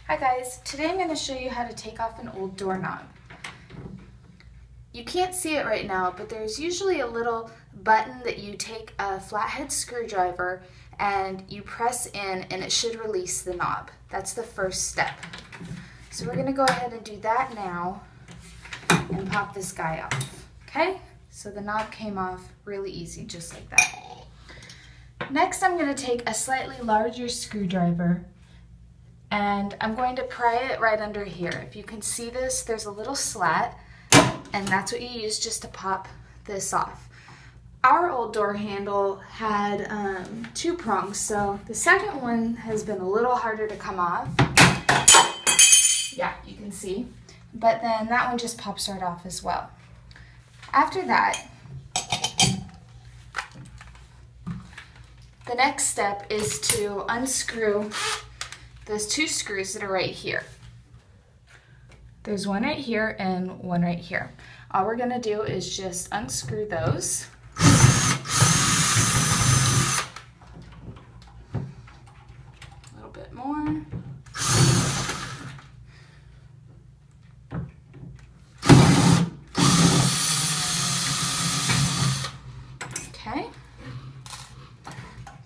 Hi guys, today I'm going to show you how to take off an old doorknob. You can't see it right now, but there's usually a little button that you take a flathead screwdriver and you press in and it should release the knob. That's the first step. So we're going to go ahead and do that now and pop this guy off. Okay? So the knob came off really easy, just like that. Next I'm going to take a slightly larger screwdriver and I'm going to pry it right under here. If you can see this, there's a little slat, and that's what you use just to pop this off. Our old door handle had 2 prongs, so the second one has been a little harder to come off. Yeah, you can see. But then that one just pops right off as well. After that, the next step is to unscrew those 2 screws that are right here. There's one right here and one right here. All we're going to do is just unscrew those. A little bit more. Okay.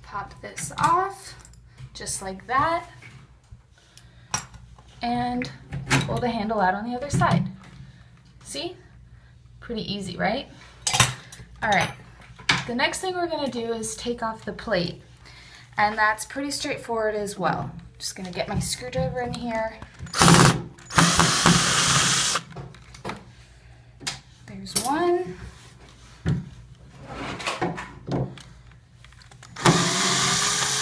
Pop this off, just like that. And pull the handle out on the other side. See? Pretty easy, right? All right, the next thing we're gonna do is take off the plate. And that's pretty straightforward as well. Just gonna get my screwdriver in here. There's one.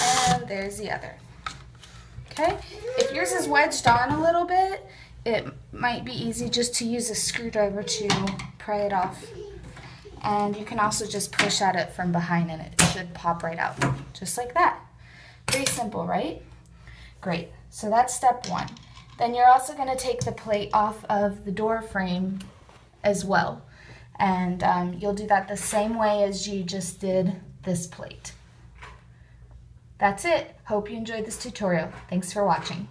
And there's the other. Okay, if yours is wedged on a little bit, it might be easy just to use a screwdriver to pry it off. And you can also just push at it from behind and it should pop right out, just like that. Pretty simple, right? Great, so that's step 1. Then you're also gonna take the plate off of the door frame as well. And you'll do that the same way as you just did this plate. That's it. Hope you enjoyed this tutorial. Thanks for watching.